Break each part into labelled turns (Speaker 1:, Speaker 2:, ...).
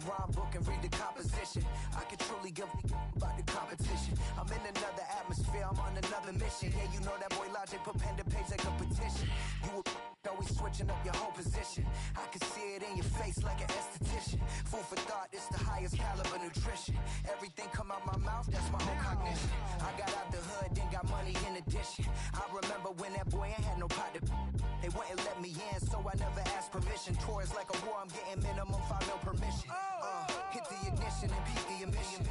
Speaker 1: rhyme book and read the composition. I could truly give about the competition. I'm in another atmosphere, I'm on another mission. Yeah, you know that boy Logic put pen to page like a petition. You always switching up your whole position. I can see it in your face like an esthetician. Food for thought, it's the highest caliber nutrition. Everything come out my mouth, that's my whole cognition. I got out the hood, then got money in addition. I remember when that boy ain't had no pot to. They wouldn't let me in, so I never asked permission. Tours like a war, I'm getting minimum 5 mil permission. Hit the ignition and beat the emission.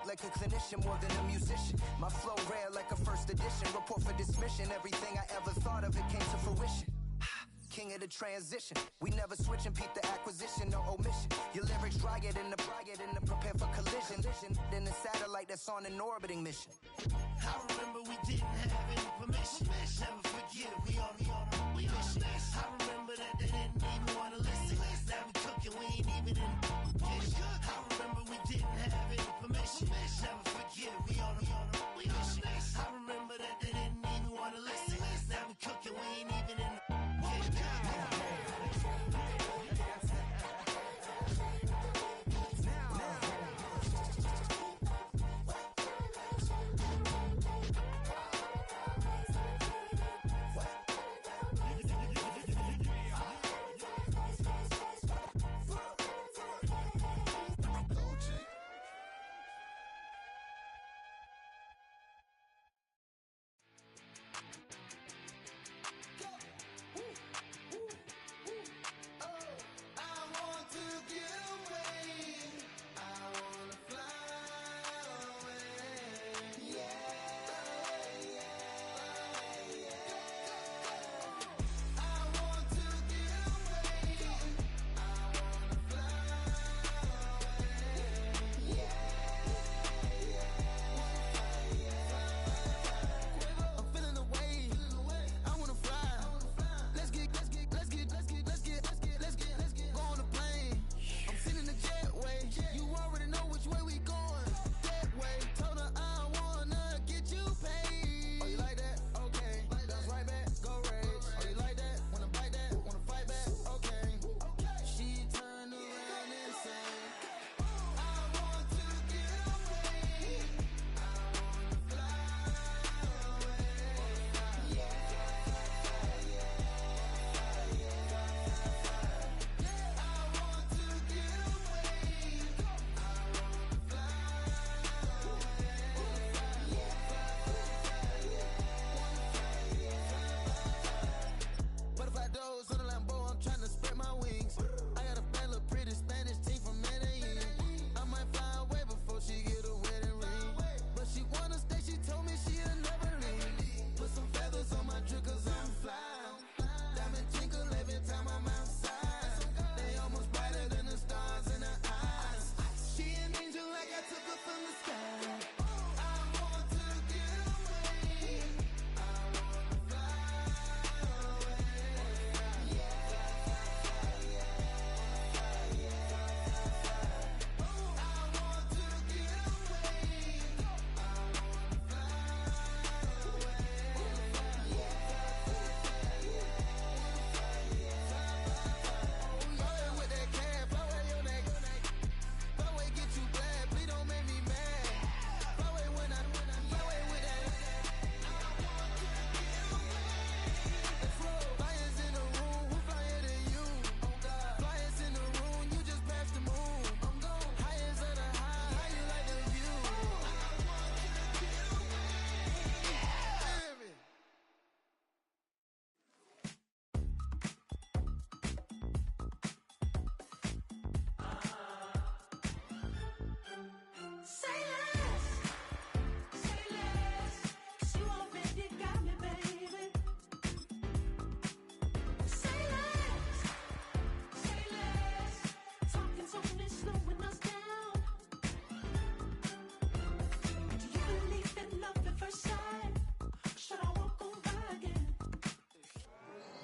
Speaker 1: Like a clinician more than a musician. My flow rare like a first edition. Report for dismission. Everything I ever thought of, it came to fruition. King of the transition. We never switch and peep the acquisition, no omission. Your lyrics dry it in the prepare for collision. Then the satellite that's on an orbiting mission.
Speaker 2: I remember we didn't have any permission. Never forget we on a mission. I remember that they didn't even want to listen. Now we cooking, we ain't even in the kitchen. I remember we didn't have any permission. Never forget we on a mission. I remember that they didn't even want to listen. Now we cooking, we ain't even in the kitchen.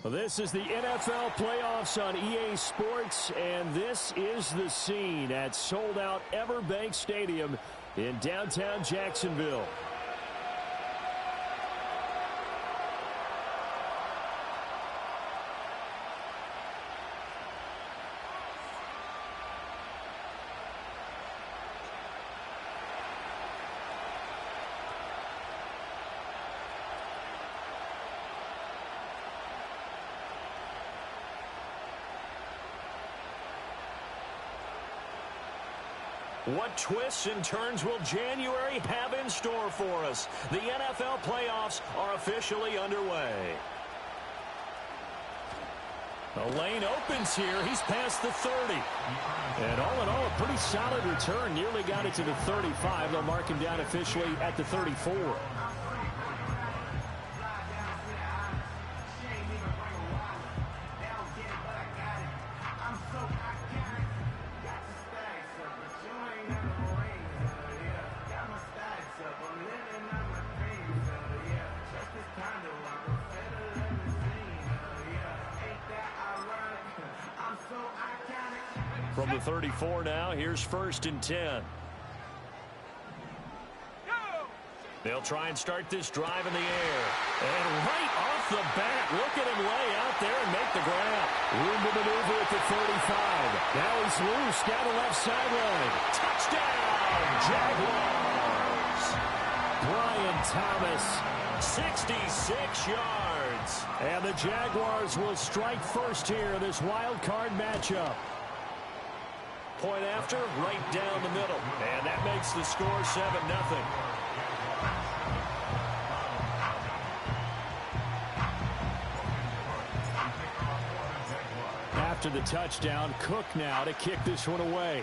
Speaker 3: Well, this is the NFL Playoffs on EA Sports, and this is the scene at sold-out Everbank Stadium in downtown Jacksonville. What twists and turns will January have in store for us? The NFL playoffs are officially underway. The lane opens here. He's past the 30. And all in all, a pretty solid return. Nearly got it to the 35. They'll mark him down officially at the 34. From the 34 now, here's 1st and 10. They'll try and start this drive in the air. And right off the bat, look at him lay out there and make the grab. Room to maneuver at the 35. Now he's loose down the left sideline. Touchdown, Jaguars. Brian Thomas, 66 yards. And the Jaguars will strike first here in this wild card matchup. Point after, right down the middle. And that makes the score 7-0. After the touchdown, Cook now to kick this one away.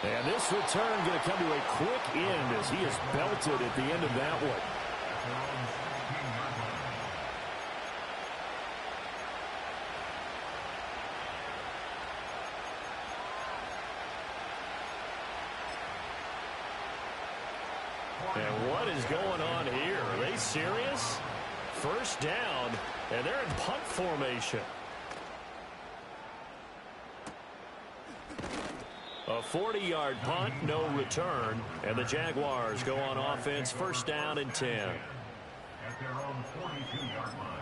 Speaker 3: And this return going to come to a quick end as he is belted at the end of that one. And what is going on here? Are they serious? First down, and they're in punt formation. A 40-yard punt, no return, and the Jaguars go on offense, 1st down and 10. At their own 42-yard line.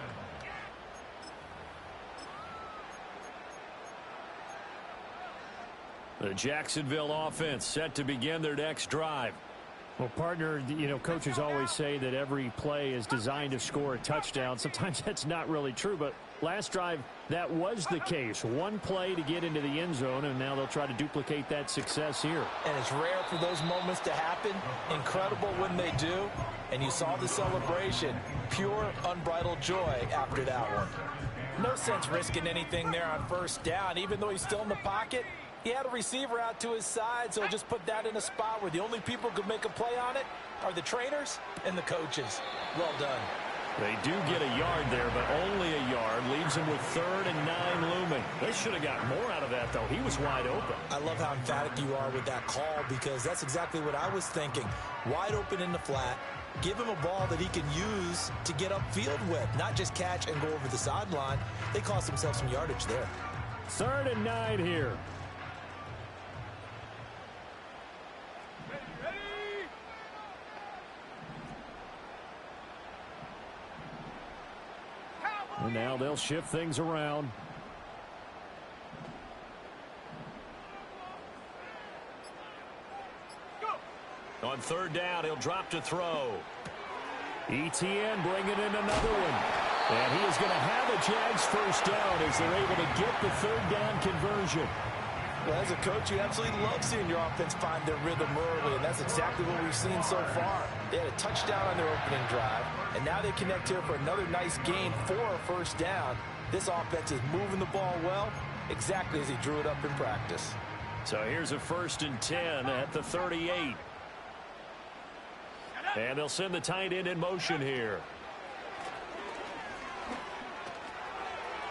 Speaker 3: The Jacksonville offense set to begin their next drive. Well, partner, you know, coaches always say that every play is designed to score a touchdown. Sometimes that's not really true, but last drive, that was the case. One play to get into the end zone, and now they'll try to duplicate that success here.
Speaker 4: And it's rare for those moments to happen. Incredible when they do. And you saw the celebration. Pure, unbridled joy after that one. No sense risking anything there on 1st down, even though he's still in the pocket. He had a receiver out to his side, so he'll just put that in a spot where the only people who could make a play on it are the trainers and the coaches. Well done.
Speaker 3: They do get a yard there, but only a yard. Leaves him with 3rd and 9 looming. They should have got more out of that, though. He was wide open.
Speaker 4: I love how emphatic you are with that call, because that's exactly what I was thinking. Wide open in the flat. Give him a ball that he can use to get upfield with, not just catch and go over the sideline. They cost themselves some yardage there.
Speaker 3: 3rd and 9 here. And now they'll shift things around. On 3rd down, he'll drop to throw. ETN bringing in another one. And he is going to have a Jags 1st down as they're able to get the 3rd down conversion.
Speaker 4: Well, as a coach, you absolutely love seeing your offense find their rhythm early, and that's exactly what we've seen so far. They had a touchdown on their opening drive, and now they connect here for another nice gain for a 1st down. This offense is moving the ball well, exactly as he drew it up in practice.
Speaker 3: So here's a 1st and 10 at the 38. And they'll send the tight end in motion here.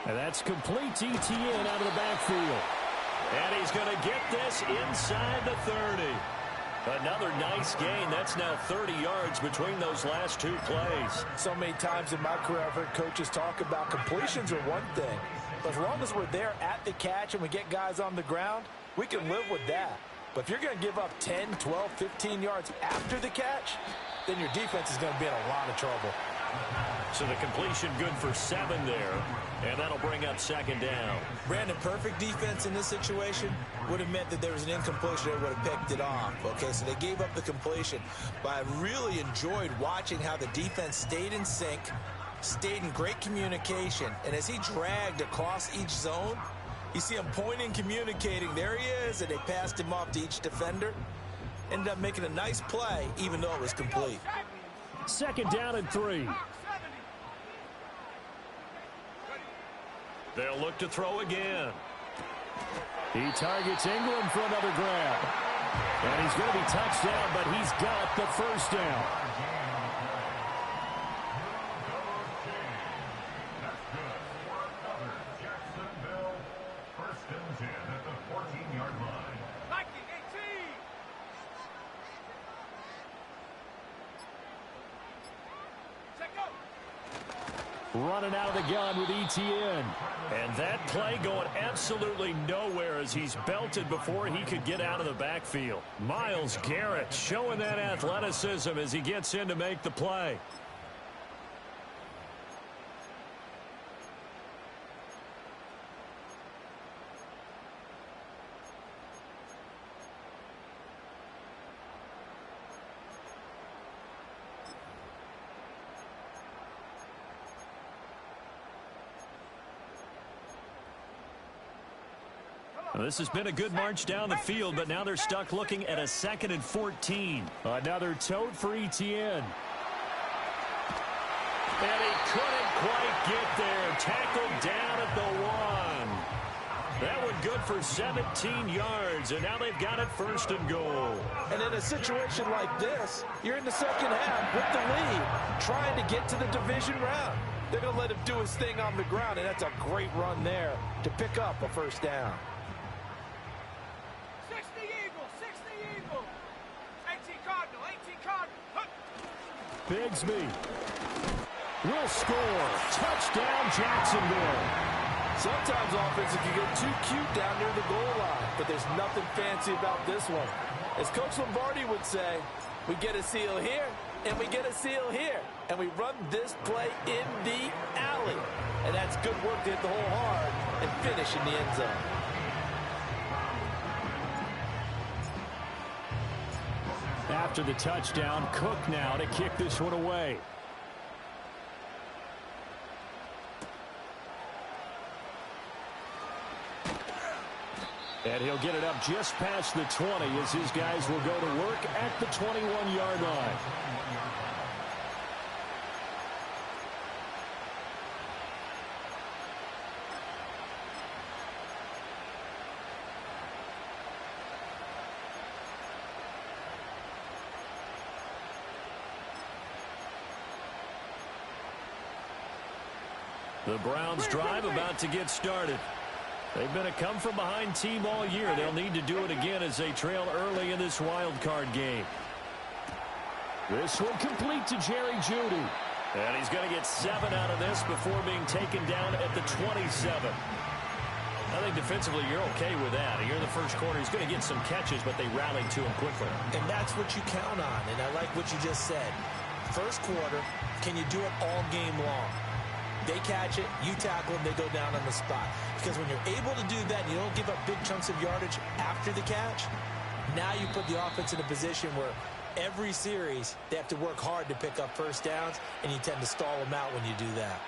Speaker 3: And that's complete to ETN out of the backfield. And he's going to get this inside the 30. Another nice gain. That's now 30 yards between those last 2 plays.
Speaker 4: So many times in my career, I've heard coaches talk about completions are one thing. But as long as we're there at the catch and we get guys on the ground, we can live with that. But if you're going to give up 10, 12, 15 yards after the catch, then your defense is going to be in a lot of trouble.
Speaker 3: So the completion good for 7 there, and that'll bring up 2nd down.
Speaker 4: Brandon, perfect defense in this situation would have meant that there was an incompletion that would have picked it off. Okay, so they gave up the completion. But I really enjoyed watching how the defense stayed in sync, stayed in great communication. And as he dragged across each zone, you see him pointing, communicating. There he is, and they passed him off to each defender. Ended up making a nice play, even though it was complete.
Speaker 3: 2nd down and 3. They'll look to throw again. He targets England for another grab. And he's going to be touched down, but he's got the first down. Running out of the gun with ETN. And that play going absolutely nowhere as he's belted before he could get out of the backfield. Myles Garrett showing that athleticism as he gets in to make the play. Well, this has been a good march down the field, but now they're stuck looking at a 2nd and 14. Another tote for ETN. And he couldn't quite get there. Tackled down at the 1. That one good for 17 yards, and now they've got it 1st and goal.
Speaker 4: And in a situation like this, you're in the 2nd half with the lead, trying to get to the division round. They're going to let him do his thing on the ground, and that's a great run there to pick up a 1st down.
Speaker 3: Bigsby will score. Touchdown, Jacksonville.
Speaker 4: Sometimes offenses can get too cute down near the goal line, but there's nothing fancy about this one. As Coach Lombardi would say, we get a seal here, and we get a seal here, and we run this play in the alley. And that's good work to hit the hole hard and finish in the end zone.
Speaker 3: After the touchdown, Cook now to kick this one away. And he'll get it up just past the 20 as his guys will go to work at the 21-yard line. The Browns drive about to get started. They've been a come-from-behind team all year. They'll need to do it again as they trail early in this wild card game. This one complete to Jerry Jeudy. And he's going to get 7 out of this before being taken down at the 27. I think defensively you're okay with that. Here in the first quarter, he's going to get some catches, but they rallied to him quickly.
Speaker 4: And that's what you count on, and I like what you just said. First quarter, can you do it all game long? They catch it, you tackle them, they go down on the spot. Because when you're able to do that and you don't give up big chunks of yardage after the catch, now you put the offense in a position where every series they have to work hard to pick up 1st downs, and you tend to stall them out when you do that.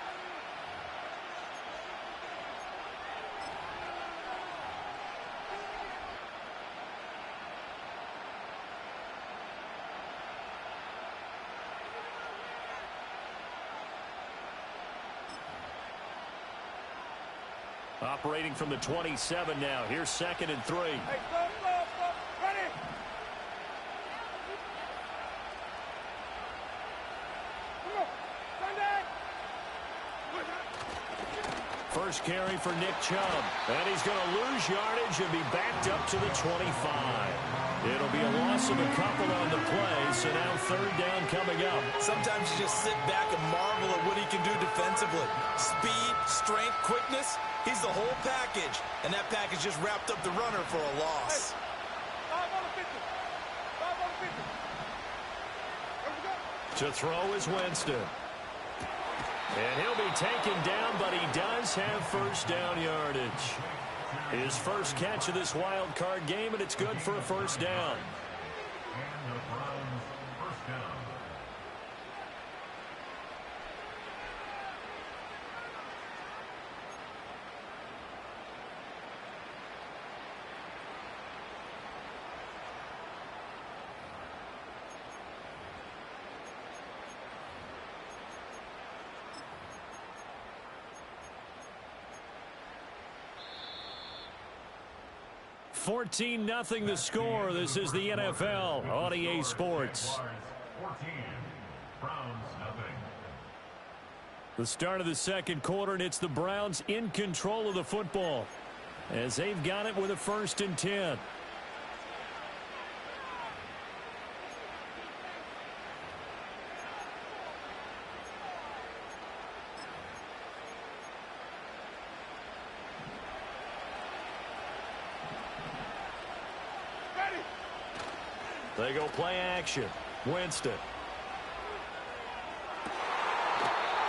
Speaker 3: Operating from the 27 now. Here's 2nd and 3.
Speaker 2: Hey, stop, ready.
Speaker 3: First carry for Nick Chubb. And he's going to lose yardage and be backed up to the 25. It'll be a loss of a couple on the play, so now 3rd down coming up.
Speaker 4: Sometimes you just sit back and marvel at what he can do defensively. Speed, strength, quickness. He's the whole package, and that package just wrapped up the runner for a loss.
Speaker 3: To throw is Winston. And he'll be taken down, but he does have 1st down yardage. His first catch of this wild card game, and it's good for a 1st down. 14-0 the score. This is the NFL on EA Sports. The start of the second quarter, and it's the Browns in control of the football as they've got it with a 1st and 10. They go play action. Winston.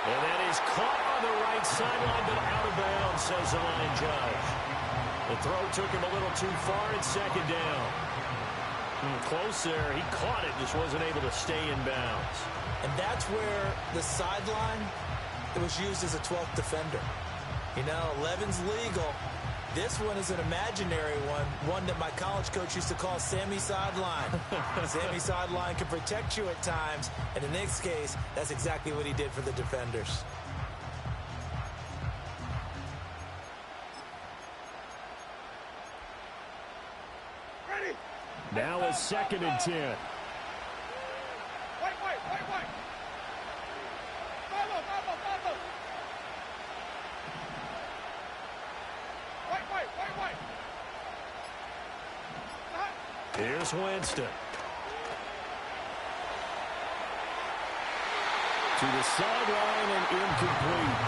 Speaker 3: And that is caught on the right sideline, but out of bounds, says the line judge. The throw took him a little too far at 2nd down. Close there. He caught it, just wasn't able to stay in bounds.
Speaker 4: And that's where the sideline, it was used as a 12th defender. You know, 11's legal. This one is an imaginary one that my college coach used to call Sammy Sideline. Sammy Sideline can protect you at times, and in this case, that's exactly what he did for the defenders.
Speaker 2: Ready?
Speaker 3: Now a 2nd and 10.
Speaker 2: Wait. Follow. Wait.
Speaker 3: Here's Winston. To the sideline and incomplete.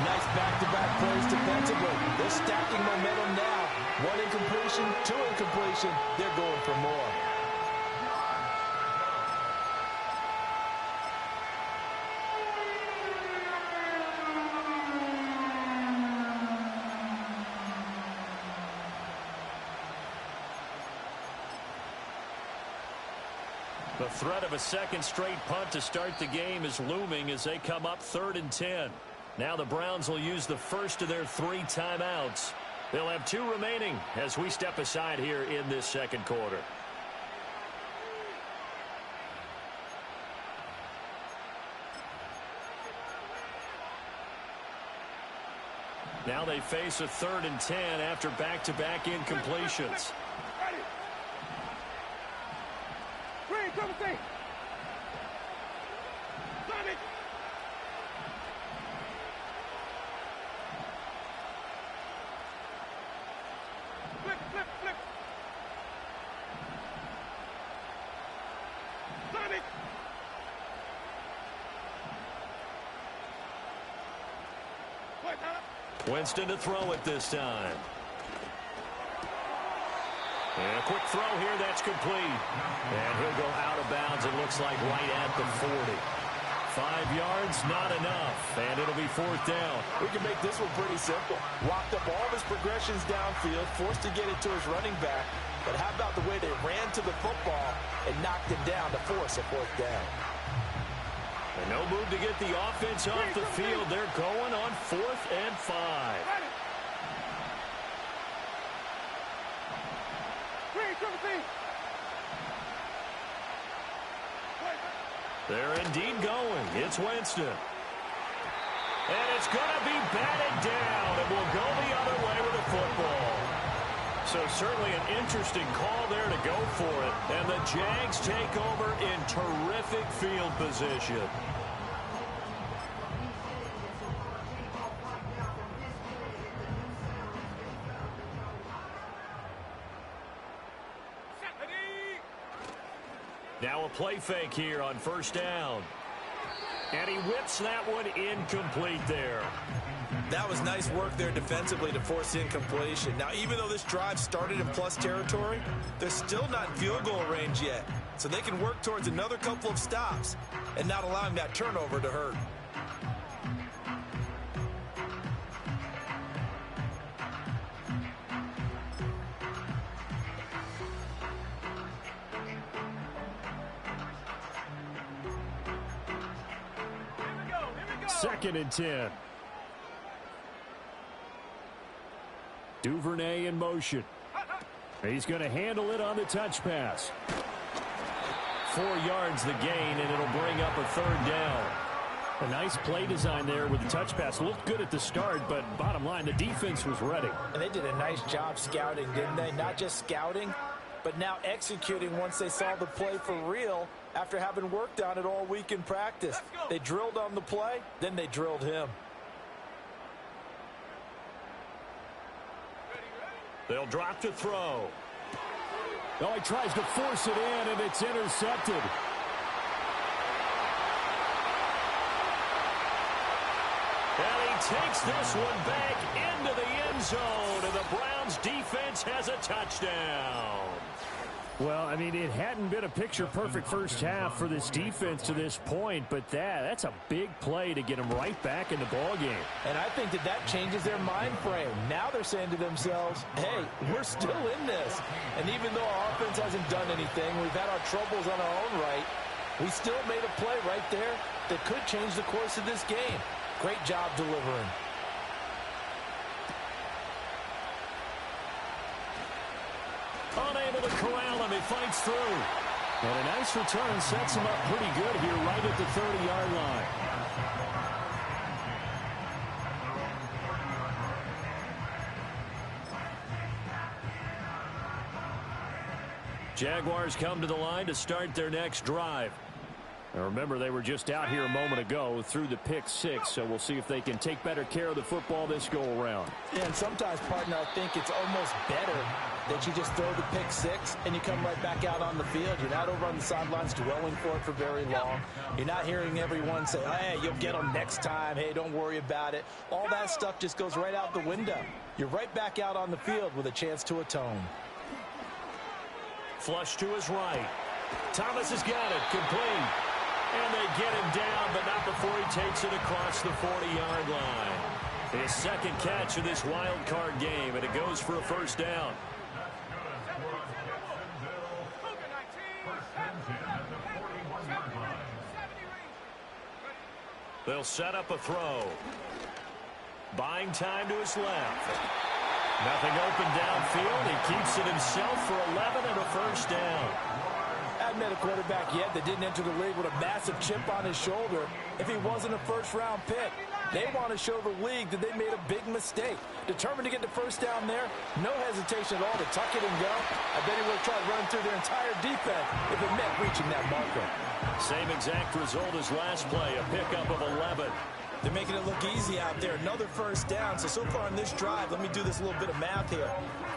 Speaker 4: Nice back-to-back plays defensively. They're stacking momentum now. 1 incompletion, 2 incompletion. They're going for more.
Speaker 3: The threat of a second straight punt to start the game is looming as they come up 3rd and 10. Now the Browns will use the first of their 3 timeouts. They'll have 2 remaining as we step aside here in this second quarter. Now they face a 3rd and 10 after back-to-back incompletions. Winston to throw it this time. And a quick throw here, that's complete. And he'll go out of bounds, it looks like right at the 40. 5 yards, not enough, and it'll be 4th down.
Speaker 4: We can make this one pretty simple. Walked up all of his progressions downfield, forced to get it to his running back. But how about the way they ran to the football and knocked him down to force a 4th down?
Speaker 3: And no move to get the offense off the field. They're going on 4th and 5. They're indeed going. It's Winston. And it's going to be batted down, and will go the other way with the football. So certainly an interesting call there to go for it. And the Jags take over in terrific field position. Now a play fake here on 1st down. And he whips that one incomplete there.
Speaker 4: That was nice work there defensively to force incompletion. Now, even though this drive started in plus territory, they're still not in field goal range yet. So they can work towards another couple of stops and not allowing that turnover to hurt.
Speaker 3: Second and 10. Duvernay in motion. He's going to handle it on the touch pass. 4 yards the gain, and it'll bring up a 3rd down. A nice play design there with the touch pass. Looked good at the start, but bottom line, the defense was ready.
Speaker 4: And they did a nice job scouting, didn't they? Not just scouting, but now executing once they saw the play for real after having worked on it all week in practice. They drilled on the play, then they drilled him.
Speaker 3: They'll drop to throw. Oh, he tries to force it in, and it's intercepted. And he takes this one back into the end zone, and the Browns defense has a touchdown. Well, I mean, it hadn't been a picture-perfect first half for this defense to this point, but that's a big play to get them right back in the ballgame.
Speaker 4: And I think that changes their mind frame. Now they're saying to themselves, hey, we're still in this. And even though our offense hasn't done anything, we've had our troubles on our own right, we still made a play right there that could change the course of this game. Great job delivering.
Speaker 3: Unable to corral him, he fights through. And a nice return sets him up pretty good here right at the 30-yard line. Jaguars come to the line to start their next drive. Now remember, they were just out here a moment ago through the pick six, so we'll see if they can take better care of the football this go-around.
Speaker 4: Yeah, and sometimes, partner, I think it's almost better that you just throw the pick six and you come right back out on the field. You're not over on the sidelines dwelling for it for very long. You're not hearing everyone say, hey, you'll get them next time. Hey, don't worry about it. All that stuff just goes right out the window. You're right back out on the field with a chance to atone.
Speaker 3: Flush to his right. Thomas has got it. Complete. And they get him down, but not before he takes it across the 40-yard line. His second catch of this wild card game, and it goes for a first down. They'll set up a throw. Buying time to his left. Nothing open downfield. He keeps it himself for 11 and a first down.
Speaker 4: Hadn't met a quarterback yet that didn't enter the league with a massive chip on his shoulder if he wasn't a first-round pick. They want to show the league that they made a big mistake. Determined to get the first down there, no hesitation at all to tuck it and go. I bet he would have tried running through their entire defense if it meant reaching that marker.
Speaker 3: Same exact result as last play, a pickup of 11.
Speaker 4: They're making it look easy out there. Another first down. So far in this drive, let me do this little bit of math here.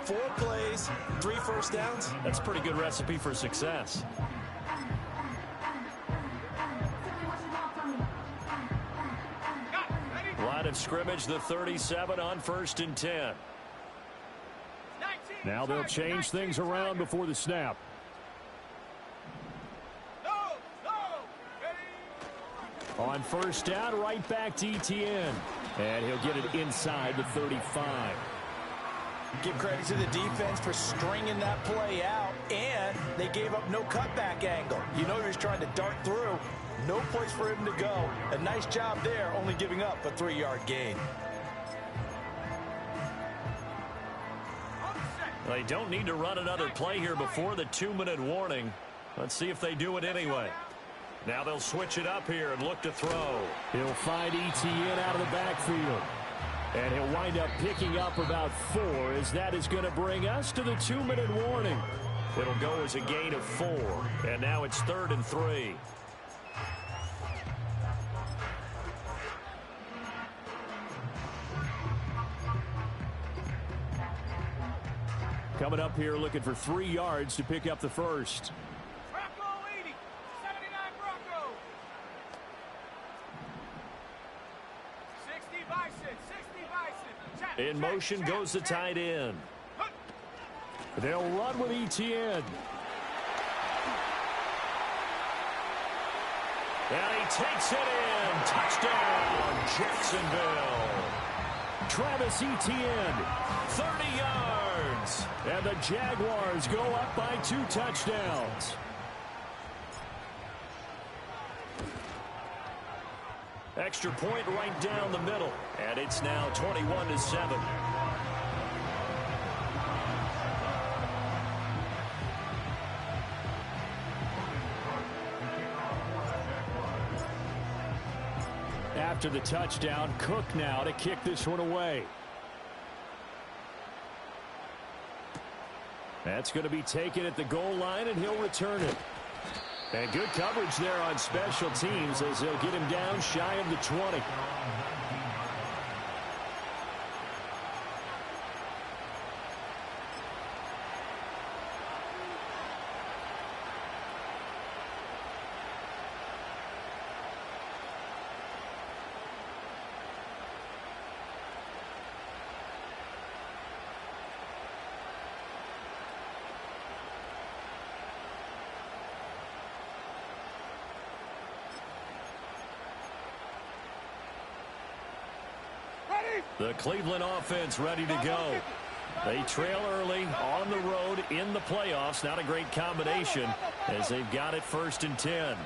Speaker 4: 4 plays, 3 first downs.
Speaker 3: That's a pretty good recipe for success. Line of scrimmage, the 37 on 1st and 10. Now they'll change things around before the snap. On first down, right back to Etienne. And he'll get it inside the 35.
Speaker 4: Give credit to the defense for stringing that play out, and they gave up no cutback angle. You know he was trying to dart through. No place for him to go. A nice job there, only giving up a 3-yard gain.
Speaker 3: They don't need to run another play here before the 2-minute warning. Let's see if they do it anyway. Now they'll switch it up here and look to throw. He'll find Etienne out of the backfield. And he'll wind up picking up about 4, as that is going to bring us to the 2-minute warning. It'll go as a gain of 4. And now it's 3rd and 3. Coming up here looking for 3 yards to pick up the first. In motion goes the tight end. They'll run with Etienne. And he takes it in. Touchdown, Jacksonville. Travis Etienne, 30 yards. And the Jaguars go up by 2 touchdowns. Extra point right down the middle. And it's now 21-7. after the touchdown. Cook now to kick this one away. That's going to be taken at the goal line, and he'll return it. And good coverage there on special teams as they'll get him down shy of the 20. The Cleveland offense ready to go. They trail early on the road in the playoffs. Not a great combination as they've got it 1st and 10.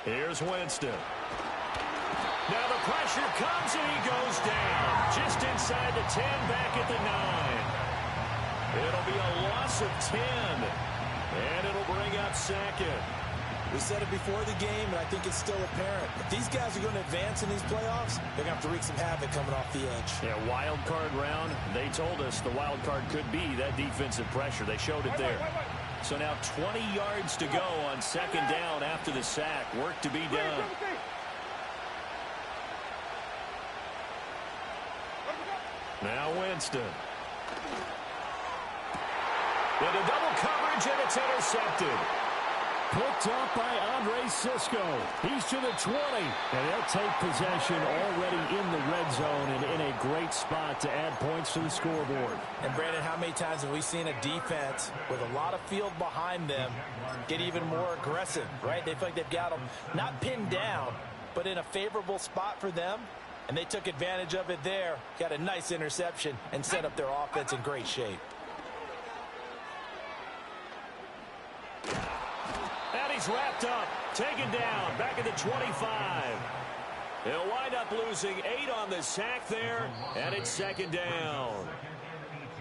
Speaker 3: Here's Winston. Now the pressure comes and he goes down. Just inside the 10, back at the 9. It'll be a loss of 10. And it'll bring up 2nd.
Speaker 4: We said it before the game, and I think it's still apparent. If these guys are going to advance in these playoffs, they're going to have to wreak some havoc coming off the edge.
Speaker 3: Yeah, wild card round. They told us the wild card could be that defensive pressure. They showed it there. So now 20 yards to go on 2nd down after the sack. Work to be done. Now Winston. Into double coverage, and it's intercepted. Picked up by Andre Cisco. He's to the 20. And they'll take possession already in the red zone and in a great spot to add points to the scoreboard.
Speaker 4: And, Brandon, how many times have we seen a defense with a lot of field behind them get even more aggressive, right? They feel like they've got them not pinned down, but in a favorable spot for them. And they took advantage of it there. Got a nice interception and set up their offense in great shape.
Speaker 3: And he's wrapped up, taken down, back at the 25. They'll wind up losing 8 on the sack there, and it's 2nd down.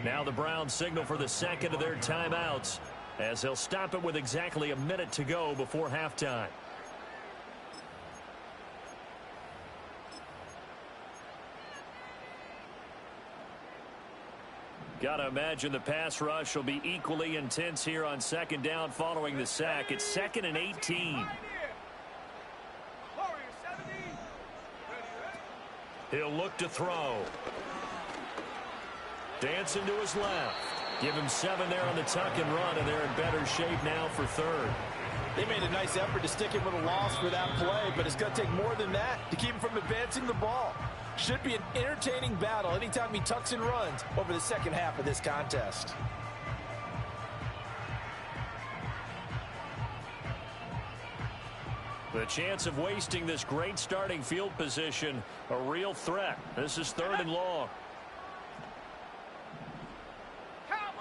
Speaker 3: Now the Browns signal for the 2nd of their timeouts as they'll stop it with exactly a minute to go before halftime. Got to imagine the pass rush will be equally intense here on 2nd down following the sack. It's 2nd and 18. He'll look to throw. Dancing to his left. Give him 7 there on the tuck and run, and they're in better shape now for 3rd.
Speaker 4: They made a nice effort to stick him with a loss for that play, but it's going to take more than that to keep him from advancing the ball. Should be an entertaining battle anytime he tucks and runs over the 2nd half of this contest.
Speaker 3: The chance of wasting this great starting field position, a real threat. This is 3rd and long.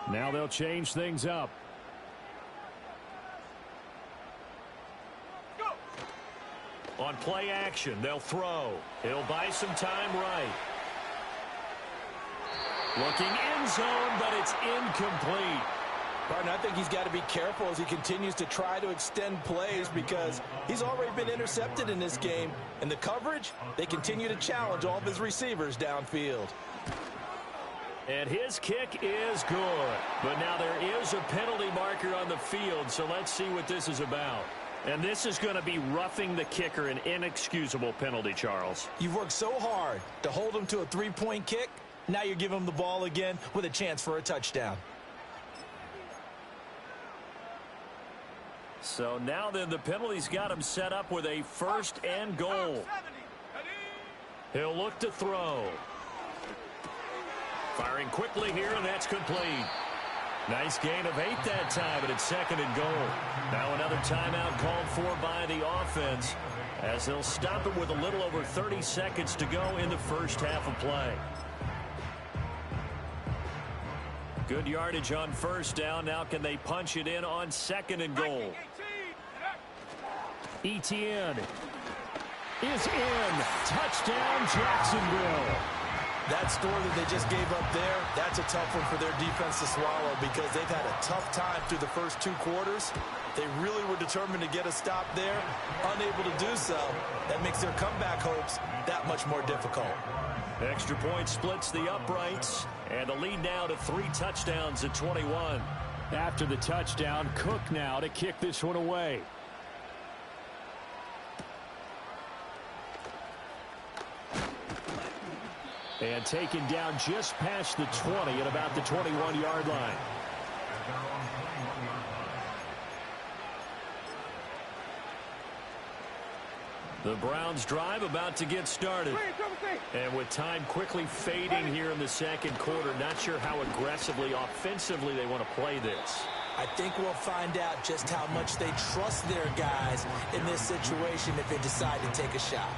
Speaker 3: Now they'll change things up. On play action, they'll throw. He'll buy some time right. Looking end zone, but it's incomplete.
Speaker 4: Pardon, I think he's got to be careful as he continues to try to extend plays because he's already been intercepted in this game. And the coverage, they continue to challenge all of his receivers downfield.
Speaker 3: And his kick is good. But now there is a penalty marker on the field, so let's see what this is about. And this is going to be roughing the kicker, an inexcusable penalty, Charles.
Speaker 4: You've worked so hard to hold him to a 3-point kick. Now you're giving him the ball again with a chance for a touchdown.
Speaker 3: So now then the penalty's got him set up with a 1st and goal. He'll look to throw. Firing quickly here, and that's complete. Nice gain of 8 that time, but it's 2nd and goal. Now another timeout called for by the offense as they'll stop it with a little over 30 seconds to go in the 1st half of play. Good yardage on 1st down. Now can they punch it in on 2nd and goal? Etienne is in. Touchdown, Jacksonville.
Speaker 4: That score that they just gave up there, that's a tough one for their defense to swallow because they've had a tough time through the first 2 quarters. They really were determined to get a stop there, unable to do so. That makes their comeback hopes that much more difficult.
Speaker 3: Extra point splits the uprights, and the lead now to 3 touchdowns at 21. After the touchdown, Cook now to kick this one away. And taken down just past the 20 at about the 21-yard line. The Browns drive about to get started. And with time quickly fading here in the second quarter, not sure how aggressively, offensively they want to play this.
Speaker 4: I think we'll find out just how much they trust their guys in this situation if they decide to take a shot.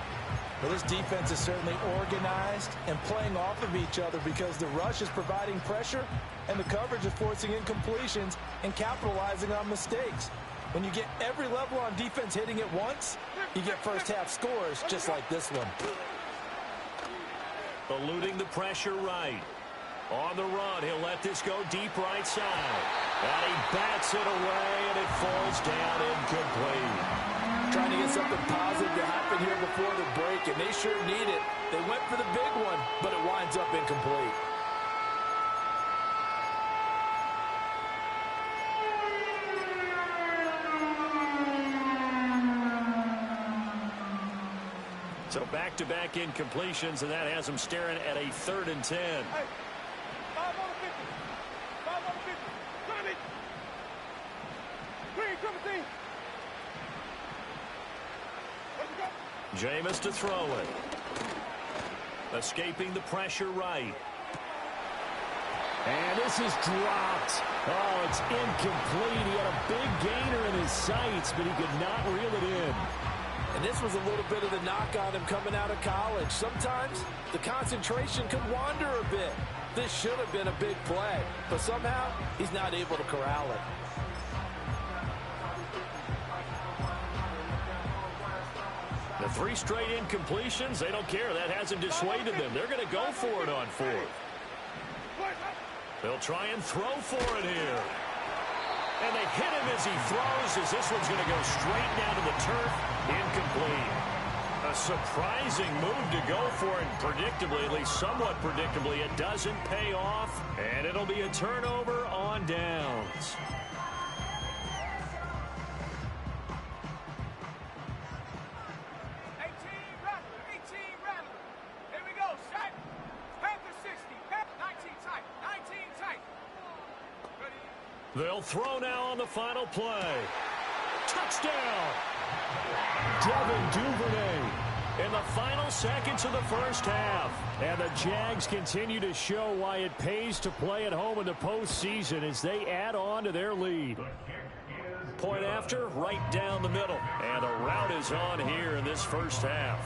Speaker 4: Well, this defense is certainly organized and playing off of each other because the rush is providing pressure and the coverage is forcing incompletions and capitalizing on mistakes. When you get every level on defense hitting at once, you get first-half scores just like this one.
Speaker 3: Eluding the pressure right. On the run, he'll let this go deep right side. And he bats it away, and it falls down incomplete.
Speaker 4: Trying to get something positive to happen here before the break, and they sure need it. They went for the big one, but it winds up incomplete.
Speaker 3: So back-to-back incompletions, and that has them staring at a 3rd and 10.
Speaker 5: Hey, 5 on the 50. 5 on the 50. Turn it. Green, triple team.
Speaker 3: Jameis to throw it. Escaping the pressure right. And this is dropped. Oh, it's incomplete. He had a big gainer in his sights, but he could not reel it in.
Speaker 4: And this was a little bit of the knock on him coming out of college. Sometimes the concentration could wander a bit. This should have been a big play, but somehow he's not able to corral it.
Speaker 3: The 3 straight incompletions, they don't care. That hasn't dissuaded them. They're going to go for it on 4th. They'll try and throw for it here. And they hit him as he throws, as this one's going to go straight down to the turf. Incomplete. A surprising move to go for it. Predictably, at least somewhat predictably, it doesn't pay off. And it'll be a turnover on downs. They'll throw now on the final play. Touchdown! Devin Duvernay in the final seconds of the first half. And the Jags continue to show why it pays to play at home in the postseason as they add on to their lead. Point after, right down the middle. And the route is on here in this first half.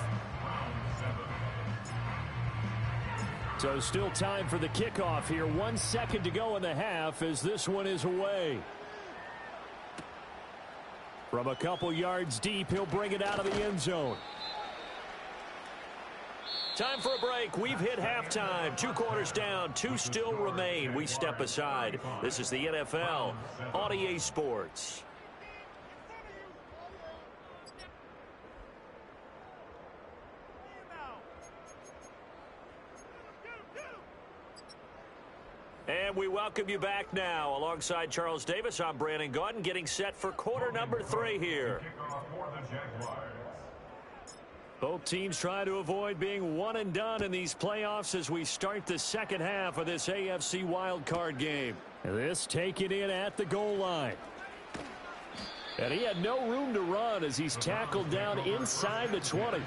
Speaker 3: So still time for the kickoff here. 1 second to go in the half as this one is away. From a couple yards deep, he'll bring it out of the end zone. Time for a break. We've hit halftime. 2 quarters down, 2 still remain. We step aside. This is the NFL on EA Sports. And we welcome you back now. Alongside Charles Davis, I'm Brandon Gaudin, getting set for quarter number 3 here. Both teams try to avoid being one and done in these playoffs as we start the second half of this AFC wildcard game. This taken in at the goal line. And he had no room to run as he's tackled down inside the 20.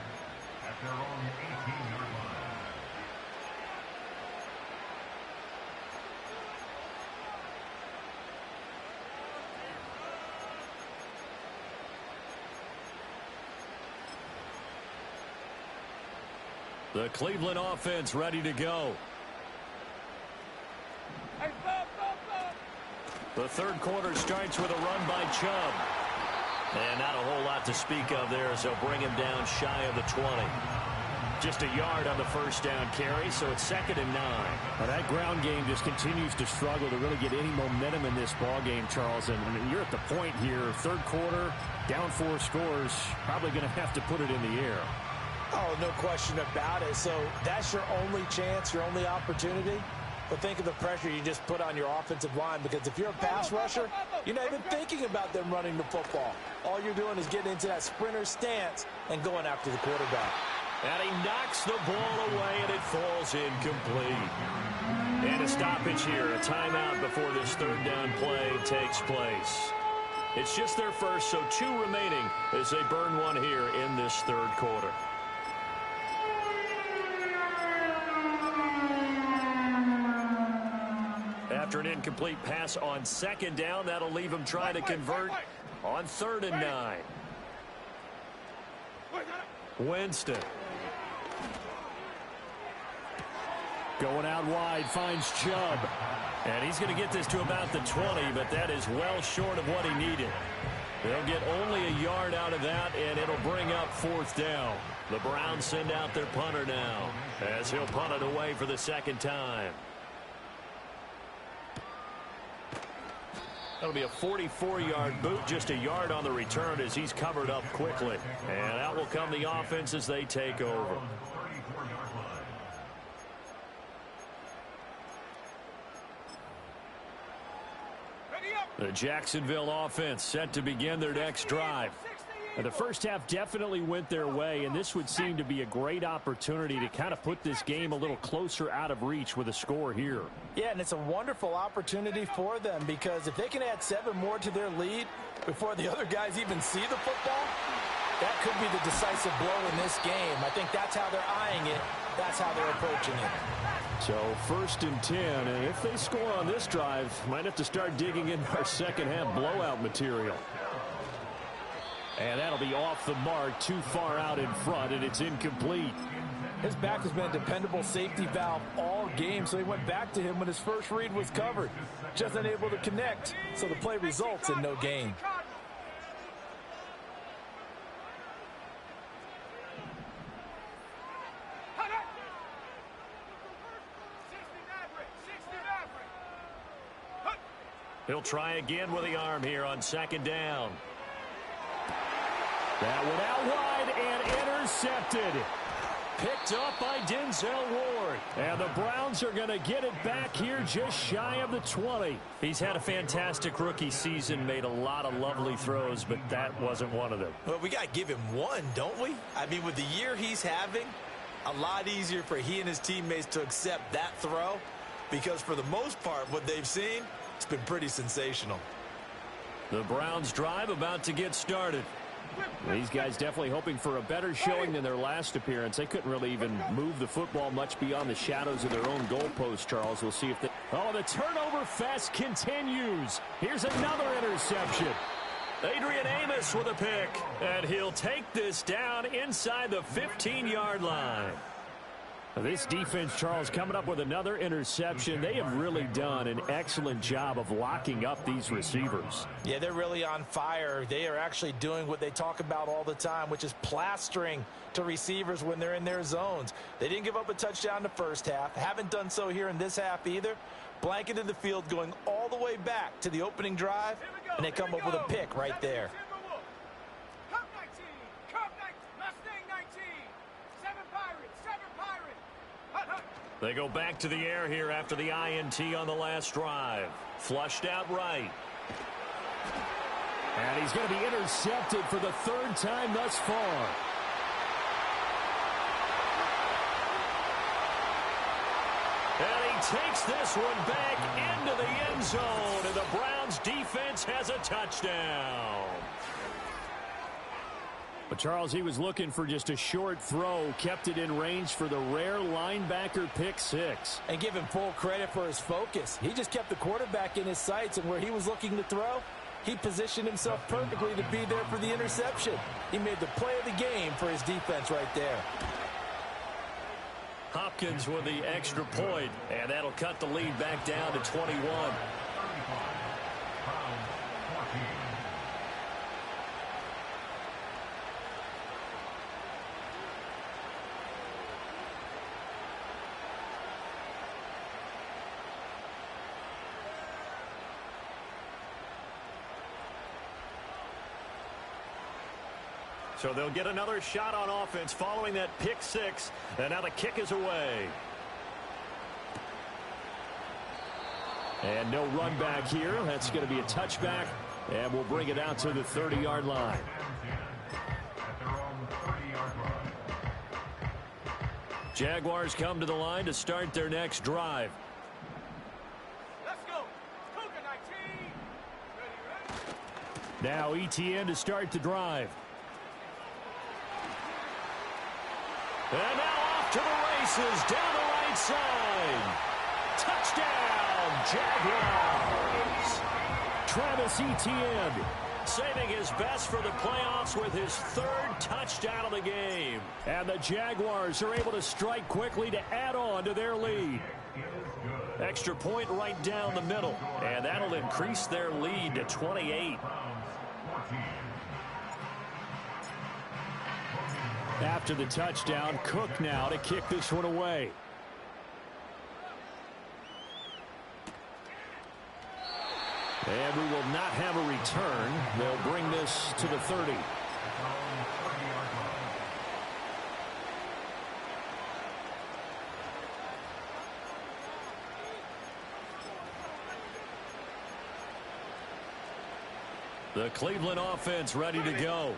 Speaker 3: The Cleveland offense ready to go. The third quarter starts with a run by Chubb. And not a whole lot to speak of there as they'll bring him down shy of the 20. Just a yard on the first down carry, so it's 2nd and 9. Well, that ground game just continues to struggle to really get any momentum in this ball game, Charles. And you're at the point here, third quarter, down 4 scores, probably going to have to put it in the air.
Speaker 4: Oh, no question about it. So that's your only chance, your only opportunity. But think of the pressure you just put on your offensive line, because if you're a pass rusher, you're not even thinking about them running the football. All you're doing is getting into that sprinter stance and going after the quarterback.
Speaker 3: And he knocks the ball away, and it falls incomplete. And a stoppage here, a timeout before this third down play takes place. It's just their first, so 2 remaining as they burn one here in this third quarter. After an incomplete pass on 2nd down, that'll leave him trying to convert on 3rd and 9. Winston. Going out wide, finds Chubb. And he's going to get this to about the 20, but that is well short of what he needed. They'll get only a yard out of that, and it'll bring up 4th down. The Browns send out their punter now, as he'll punt it away for the 2nd time. That'll be a 44-yard boot, just a yard on the return as he's covered up quickly. And out will come the offense as they take over. The Jacksonville offense set to begin their next drive. The first half definitely went their way, and this would seem to be a great opportunity to kind of put this game a little closer out of reach with a score here.
Speaker 4: Yeah, and it's a wonderful opportunity for them, because if they can add 7 more to their lead before the other guys even see the football, that could be the decisive blow in this game. I think that's how they're eyeing it. That's how they're approaching it.
Speaker 3: So 1st and 10, and if they score on this drive, might have to start digging in our second half blowout material. And that'll be off the mark, too far out in front, and it's incomplete.
Speaker 4: His back has been a dependable safety valve all game, so he went back to him when his first read was covered. Just unable to connect, so the play results in no gain.
Speaker 3: He'll try again with the arm here on 2nd down. That one out wide and intercepted. Picked up by Denzel Ward. And the Browns are going to get it back here just shy of the 20. He's had a fantastic rookie season, made a lot of lovely throws, but that wasn't one of them.
Speaker 6: Well, we got to give him one, don't we? I mean, with the year he's having, a lot easier for he and his teammates to accept that throw, because for the most part, what they've seen, it's been pretty sensational.
Speaker 3: The Browns drive about to get started. These guys definitely hoping for a better showing than their last appearance. They couldn't really even move the football much beyond the shadows of their own goalpost, Charles. We'll see if they... Oh, the turnover fest continues. Here's another interception. Adrian Amos with a pick. And he'll take this down inside the 15-yard line. This defense, Charles, coming up with another interception. They have really done an excellent job of locking up these receivers.
Speaker 4: Yeah, they're really on fire. They are actually doing what they talk about all the time, which is plastering to receivers when they're in their zones. They didn't give up a touchdown in the first half. Haven't done so here in this half either. Blanketed the field going all the way back to the opening drive, and they come up with a pick right there.
Speaker 3: They go back to the air here after the INT on the last drive. Flushed out right. And he's going to be intercepted for the 3rd time thus far. And he takes this one back into the end zone, and the Browns defense has a touchdown. But Charles, he was looking for just a short throw, kept it in range for the rare linebacker pick 6.
Speaker 4: And give him full credit for his focus. He just kept the quarterback in his sights, and where he was looking to throw, he positioned himself perfectly to be there for the interception. He made the play of the game for his defense right there.
Speaker 3: Hopkins with the extra point, and that'll cut the lead back down to 21. So they'll get another shot on offense following that pick six. And now the kick is away. And no run back here. That's going to be a touchback. And we'll bring it out to the 30-yard line. Jaguars come to the line to start their next drive.
Speaker 5: Let's go. Cougar 19. Ready?
Speaker 3: Now ETN to start the drive. And now off to the races down the right side. Touchdown, Jaguars. Travis Etienne saving his best for the playoffs with his third touchdown of the game. And the Jaguars are able to strike quickly to add on to their lead. Extra point right down the middle. And that'll increase their lead to 28. After the touchdown, Cook now to kick this one away. And we will not have a return. They'll bring this to the 30. The Cleveland offense ready to go.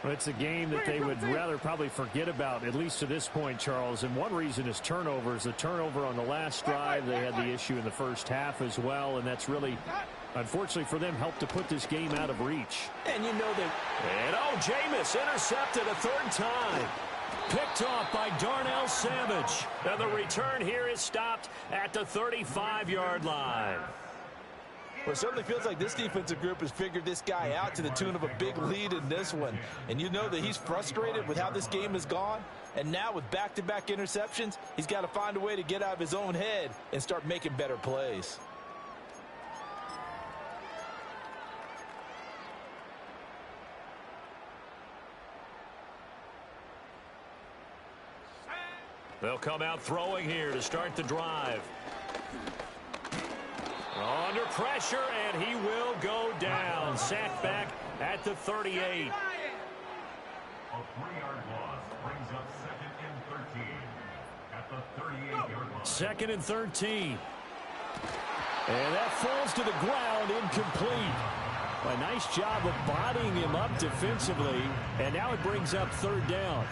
Speaker 7: Well, it's a game that they would rather probably forget about, at least to this point, Charles. And one reason is turnovers. The turnover on the last drive, they had the issue in the first half as well. And that's really, unfortunately for them, helped to put this game out of reach.
Speaker 3: And you know that. And Jameis intercepted a third time. Picked off by Darnell Savage. And the return here is stopped at the 35-yard line.
Speaker 4: Well, it certainly feels like this defensive group has figured this guy out to the tune of a big lead in this one. And you know that he's frustrated with how this game has gone. And now with back-to-back interceptions, he's got to find a way to get out of his own head and start making better plays.
Speaker 3: They'll come out throwing here to start the drive. Under pressure, and he will go down. Sacked back at the 38.
Speaker 8: A 3-yard loss brings up 2nd and 13 at the 38-yard line.
Speaker 3: 2nd and 13. And that falls to the ground, incomplete. A nice job of bodying him up defensively, and now it brings up 3rd down.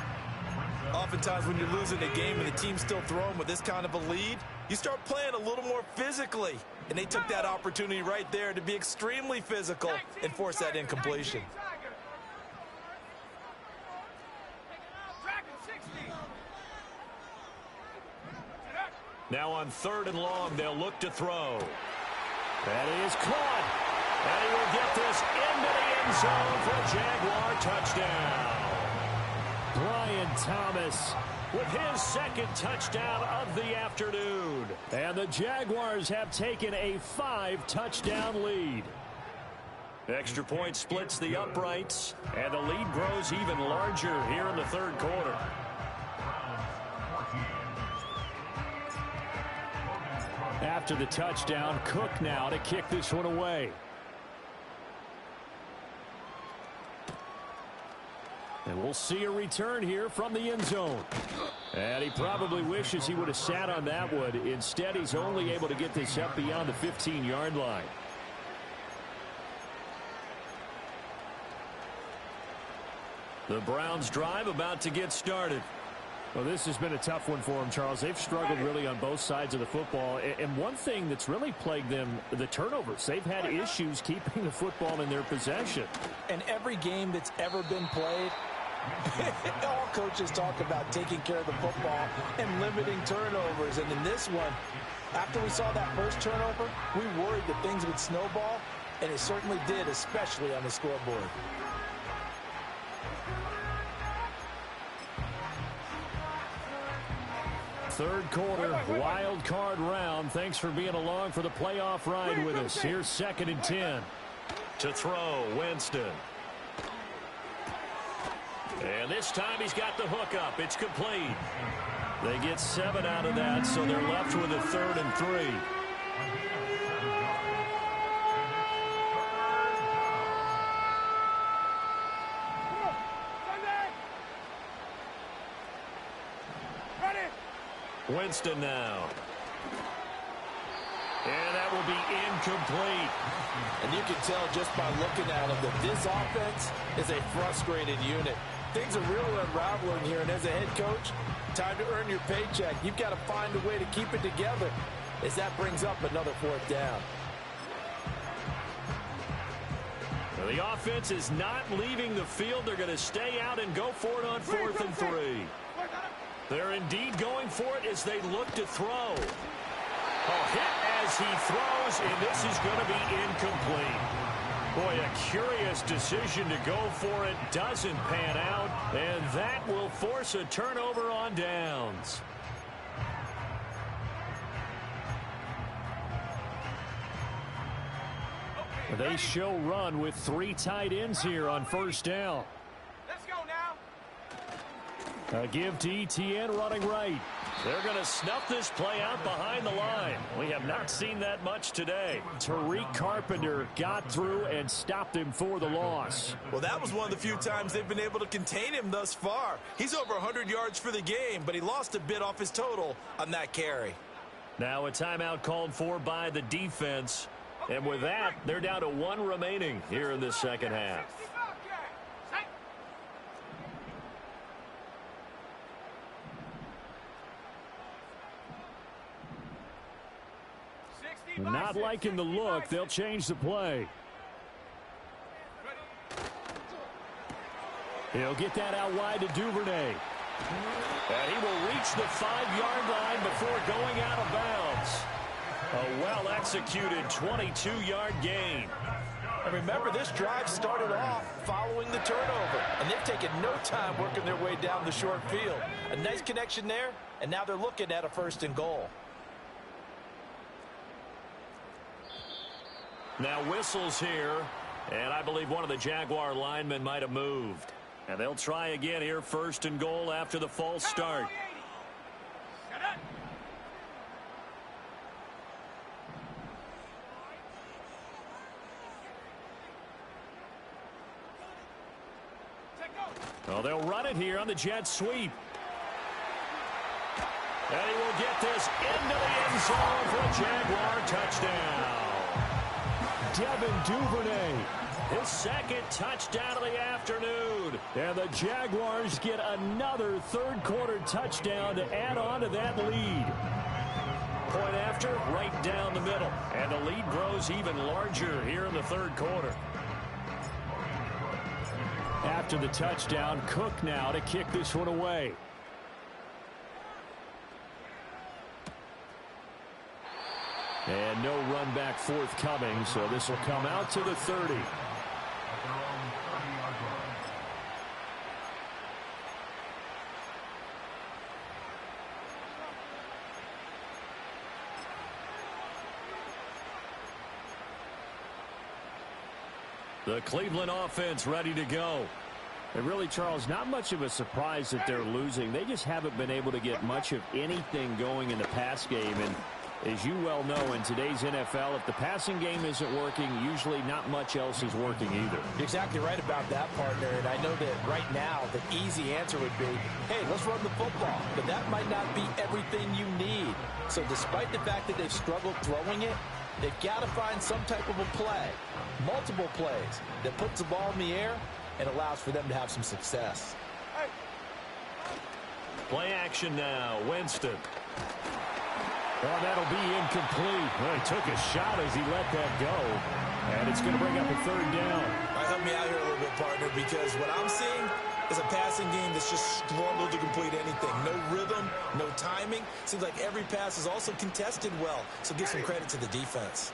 Speaker 4: Oftentimes when you're losing a game and the team's still throwing with this kind of a lead, you start playing a little more physically. And they took that opportunity right there to be extremely physical and force that incompletion.
Speaker 3: Now on 3rd and long, they'll look to throw. That is caught. And he will get this into the end zone for a Jaguar touchdown. Brian Thomas with his 2nd touchdown of the afternoon. And the Jaguars have taken a 5-touchdown lead. Extra point splits the uprights, and the lead grows even larger here in the 3rd quarter. After the touchdown, Cook now to kick this one away. And we'll see a return here from the end zone. And he probably wishes he would have sat on that one. Instead, he's only able to get this up beyond the 15-yard line. The Browns drive about to get started.
Speaker 7: Well, this has been a tough one for them, Charles. They've struggled really on both sides of the football. And one thing that's really plagued them, the turnovers. They've had issues keeping the football in their possession.
Speaker 4: And every game that's ever been played, all coaches talk about taking care of the football and limiting turnovers. And in this one, after we saw that first turnover, we worried that things would snowball, and it certainly did, especially on the scoreboard.
Speaker 3: Third quarter, wild card round. Thanks for being along for the playoff ride with us. Here's 2nd and 10. To throw, Winston. And this time he's got the hook up. It's complete. They get 7 out of that, so they're left with a 3rd and 3. Winston now. And that will be incomplete.
Speaker 4: And you can tell just by looking at them that this offense is a frustrated unit. Things are really unraveling here, and as a head coach, time to earn your paycheck. You've got to find a way to keep it together as that brings up another fourth down.
Speaker 3: Well, the offense is not leaving the field. They're going to stay out and go for it on 4th and 3. They're indeed going for it as they look to throw. Hit as he throws, and this is going to be incomplete. Boy, a curious decision to go for it. Doesn't pan out, and that will force a turnover on downs. They show run with 3 tight ends here on 1st down.
Speaker 5: Let's go now.
Speaker 3: A give to Etienne running right. They're going to snuff this play out behind the line. We have not seen that much today. Tariq Carpenter got through and stopped him for the loss.
Speaker 6: Well, that was one of the few times they've been able to contain him thus far. He's over 100 yards for the game, but he lost a bit off his total on that carry.
Speaker 3: Now a timeout called for by the defense. And with that, they're down to 1 remaining here in the second half. Not liking the look. They'll change the play. He'll get that out wide to Duvernay. And he will reach the 5-yard line before going out of bounds. A well-executed 22-yard gain.
Speaker 4: And remember, this drive started off following the turnover, and they've taken no time working their way down the short field. A nice connection there, and now they're looking at a 1st and goal.
Speaker 3: Now whistles here, and I believe one of the Jaguar linemen might have moved. And they'll try again here, 1st and goal after the false start. Well, they'll run it here on the jet sweep. And he will get this into the end zone for a Jaguar touchdown. Devin Duvernay, his 2nd touchdown of the afternoon. And the Jaguars get another 3rd quarter touchdown to add on to that lead. Point after, right down the middle. And the lead grows even larger here in the 3rd quarter. After the touchdown, Cook now to kick this one away. And no run back forthcoming, so this will come out to the 30. The Cleveland offense ready to go. And really, Charles, not much of a surprise that they're losing. They just haven't been able to get much of anything going in the pass game. And as you well know, in today's NFL, if the passing game isn't working, usually not much else is working either.
Speaker 4: You're exactly right about that, partner. And I know that right now the easy answer would be, hey, let's run the football. But that might not be everything you need. So despite the fact that they've struggled throwing it, they've got to find some type of a play, multiple plays, that puts the ball in the air and allows for them to have some success.
Speaker 3: Play action now. Winston. Well, that'll be incomplete. Well, he took a shot as he let that go. And it's going to bring up a 3rd down.
Speaker 6: All right, help me out here a little bit, partner, because what I'm seeing is a passing game that's just struggled to complete anything. No rhythm, no timing. Seems like every pass is also contested well. So give some credit to the defense.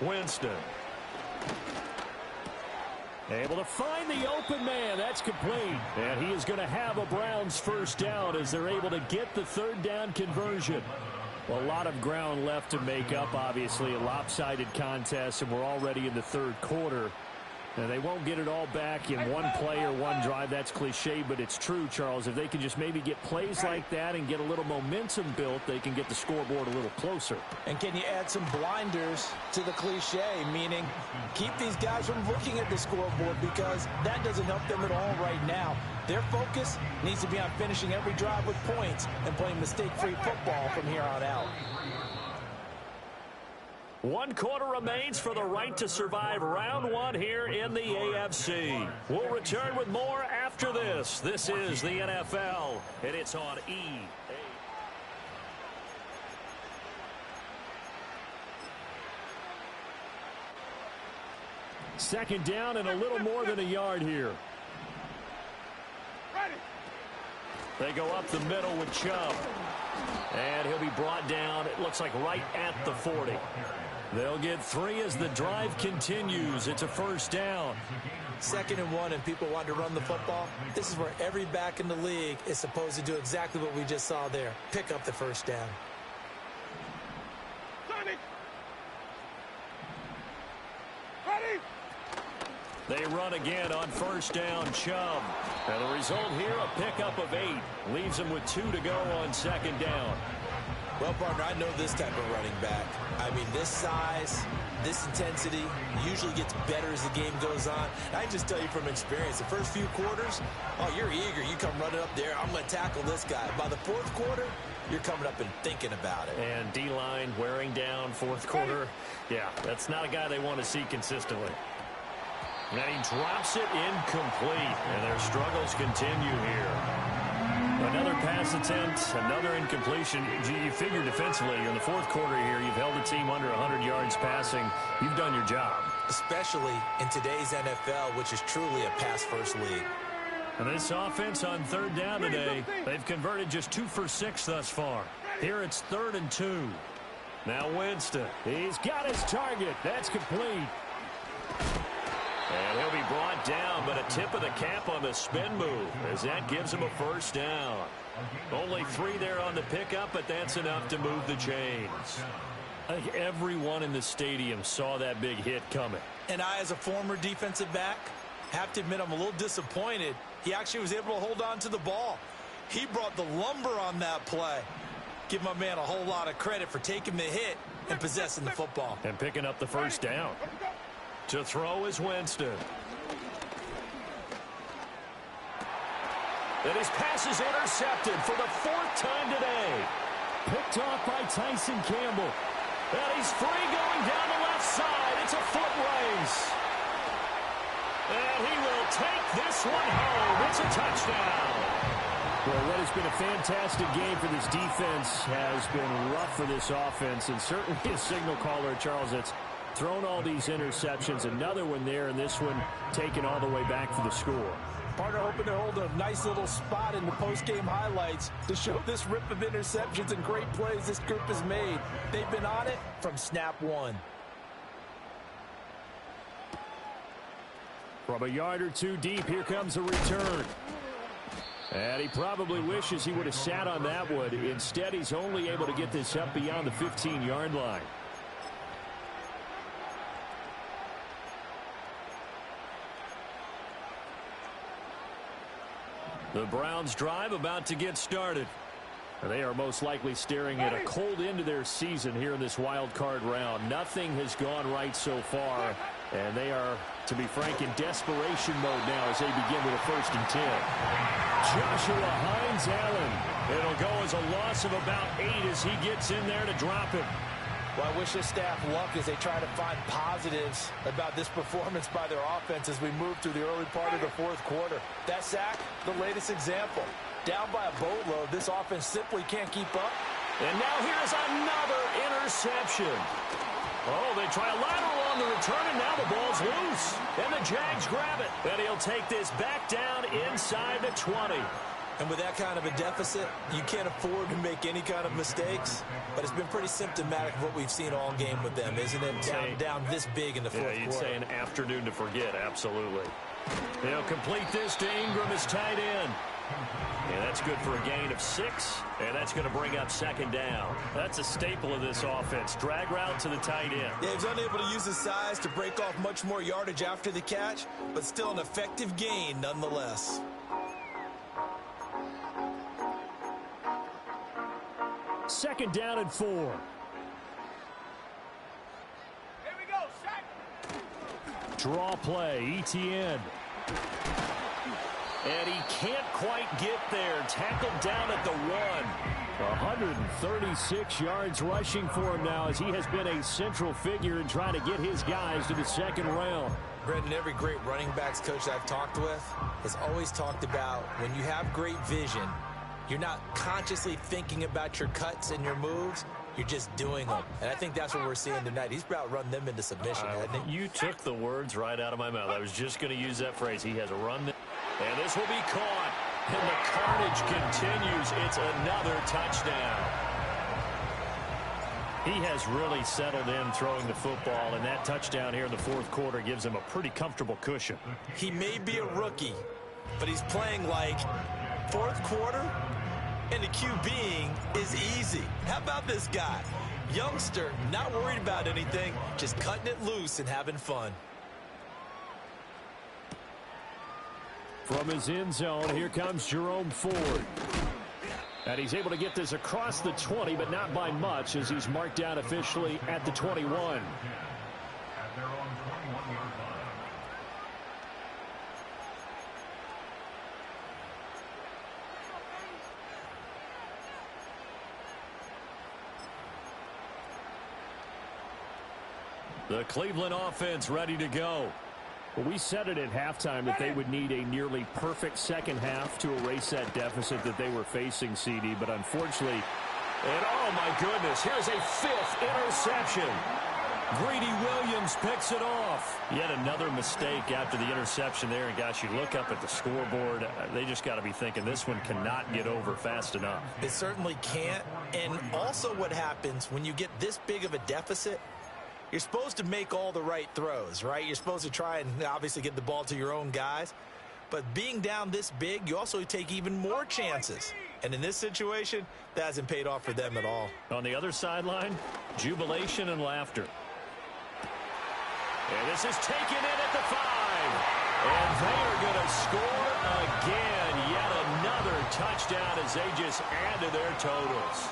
Speaker 3: Winston. Able to find the open man. That's complete. And he is going to have a Browns 1st down as they're able to get the 3rd down conversion. Well, a lot of ground left to make up, obviously. A lopsided contest, and we're already in the 3rd quarter.
Speaker 7: Now, they won't get it all back in one play or one drive. That's cliche, but it's true, Charles. If they can just maybe get plays like that and get a little momentum built, they can get the scoreboard a little closer.
Speaker 4: And can you add some blinders to the cliche, meaning keep these guys from looking at the scoreboard, because that doesn't help them at all right now. Their focus needs to be on finishing every drive with points and playing mistake-free football from here on out.
Speaker 3: 1 quarter remains for the right to survive round 1 here in the AFC. We'll return with more after this. This is the NFL, and it's on EA. Second down and a little more than a yard here. They go up the middle with Chubb. And he'll be brought down, it looks like right at the 40. They'll get 3 as the drive continues. It's a first down.
Speaker 4: 2nd and 1, and people want to run the football. This is where every back in the league is supposed to do exactly what we just saw there. Pick up the first down.
Speaker 3: They run again on first down, Chubb. And the result here, a pickup of 8. Leaves them with 2 to go on 2nd down.
Speaker 6: Well, partner, I know this type of running back. I mean, this size, this intensity usually gets better as the game goes on. And I just tell you from experience, the first few quarters, oh, you're eager. You come running up there, I'm going to tackle this guy. By the 4th quarter, you're coming up and thinking about it.
Speaker 3: And D-line wearing down 4th quarter. Yeah, that's not a guy they want to see consistently. And he drops it incomplete, and their struggles continue here. Another pass attempt, another incompletion. You figure defensively in the 4th quarter here, you've held the team under 100 yards passing. You've done your job.
Speaker 6: Especially in today's NFL, which is truly a pass-first league.
Speaker 3: And this offense on 3rd down today, they've converted just 2 for 6 thus far. Here it's 3rd and 2. Now Winston, he's got his target. That's complete. And he'll be brought down, but a tip of the cap on the spin move as that gives him a first down. Only 3 there on the pickup, but that's enough to move the chains. I think everyone in the stadium saw that big hit coming.
Speaker 6: And I, as a former defensive back, have to admit I'm a little disappointed. He actually was able to hold on to the ball. He brought the lumber on that play. Give my man a whole lot of credit for taking the hit and possessing the football.
Speaker 3: And picking up the first down. To throw is Winston. And his pass is intercepted for the 4th time today. Picked off by Tyson Campbell. And he's free going down the left side. It's a foot race. And he will take this one home. It's a touchdown. Well, what has been a fantastic game for this defense has been rough for this offense. And certainly a signal caller, Charles, that's thrown all these interceptions. Another one there, and this one taken all the way back for the score.
Speaker 4: Partner hoping to hold a nice little spot in the post-game highlights to show this rip of interceptions and great plays this group has made. They've been on it from snap 1.
Speaker 3: From a yard or 2 deep, here comes a return. And he probably wishes he would have sat on that one. Instead, he's only able to get this up beyond the 15-yard line. The Browns' drive about to get started. And they are most likely staring at a cold end to their season here in this wild card round. Nothing has gone right so far. And they are, to be frank, in desperation mode now as they begin with a 1st and 10. Joshua Hines-Allen. It'll go as a loss of about 8 as he gets in there to drop him.
Speaker 4: Well, I wish this staff luck as they try to find positives about this performance by their offense as we move through the early part of the 4th quarter. That sack, the latest example. Down by a boatload, this offense simply can't keep up.
Speaker 3: And now here's another interception. Oh, they try a lateral on the return, and now the ball's loose. And the Jags grab it. And he'll take this back down inside the 20.
Speaker 6: And with that kind of a deficit, you can't afford to make any kind of mistakes. But it's been pretty symptomatic of what we've seen all game with them, isn't it? Down this big in the 4th quarter.
Speaker 3: You'd say an afternoon to forget, absolutely. They'll complete this to Ingram as tight end. And that's good for a gain of 6, and that's going to bring up second down. That's a staple of this offense. Drag route to the tight end.
Speaker 6: Yeah, he's unable to use his size to break off much more yardage after the catch, but still an effective gain nonetheless.
Speaker 3: Second down and 4.
Speaker 5: Here we go, Shaq.
Speaker 3: Draw play, ETN. And he can't quite get there. Tackled down at the 1. 136 yards rushing for him now as he has been a central figure in trying to get his guys to the second round.
Speaker 6: Brendan, every great running backs coach I've talked with has always talked about when you have great vision, you're not consciously thinking about your cuts and your moves. You're just doing them. And I think that's what we're seeing tonight. He's about run them into submission, hasn't he?
Speaker 3: You took the words right out of my mouth. I was just going to use that phrase. He has a run. And this will be caught. And the carnage continues. It's another touchdown. He has really settled in throwing the football, and that touchdown here in the fourth quarter gives him a pretty comfortable cushion.
Speaker 6: He may be a rookie, but he's playing like fourth quarter, and the QBing is easy. How about this guy? Youngster, not worried about anything, just cutting it loose and having fun.
Speaker 3: From his end zone, here comes Jerome Ford. And he's able to get this across the 20, but not by much, as he's marked down officially at the 21.
Speaker 8: At their own 21-yard line.
Speaker 3: The Cleveland offense ready to go.
Speaker 7: Well, we said it at halftime that they would need a nearly perfect second half to erase that deficit that they were facing, CD, but unfortunately,
Speaker 3: and oh my goodness, here's a 5th interception. Greedy Williams picks it off. Yet another mistake after the interception there, and gosh, you look up at the scoreboard, they just got to be thinking this one cannot get over fast enough.
Speaker 6: It certainly can't, and also what happens when you get this big of a deficit, you're supposed to make all the right throws, right? You're supposed to try and obviously get the ball to your own guys. But being down this big, you also take even more chances. And in this situation, that hasn't paid off for them at all.
Speaker 3: On the other sideline, jubilation and laughter. And this is taken in at the 5. And they are going to score again. Yet another touchdown as they just add to their totals.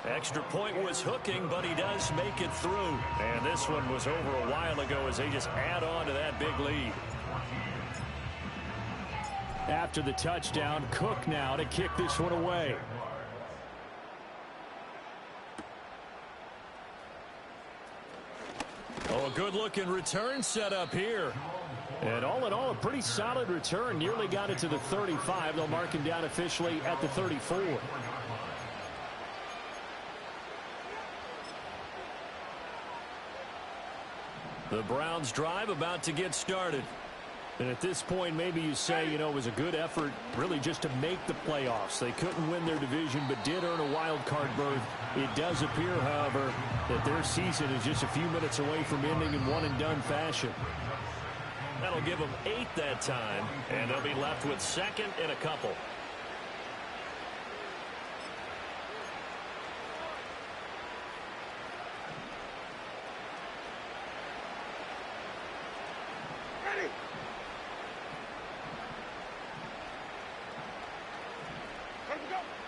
Speaker 3: Extra point was hooking, but he does make it through. And this one was over a while ago as they just add on to that big lead.
Speaker 7: after the touchdown, Cook now to kick this one away.
Speaker 3: Oh, a good-looking return set up here.
Speaker 7: And all in all, a pretty solid return. Nearly got it to the 35. They'll mark him down officially at the 34.
Speaker 3: The Browns drive about to get started.
Speaker 7: And at this point, maybe you say, you know, it was a good effort really just to make the playoffs. They couldn't win their division, but did earn a wild card berth. It does appear, however, that their season is just a few minutes away from ending in one-and-done fashion.
Speaker 3: That'll give them 8 that time, and they'll be left with second and a couple.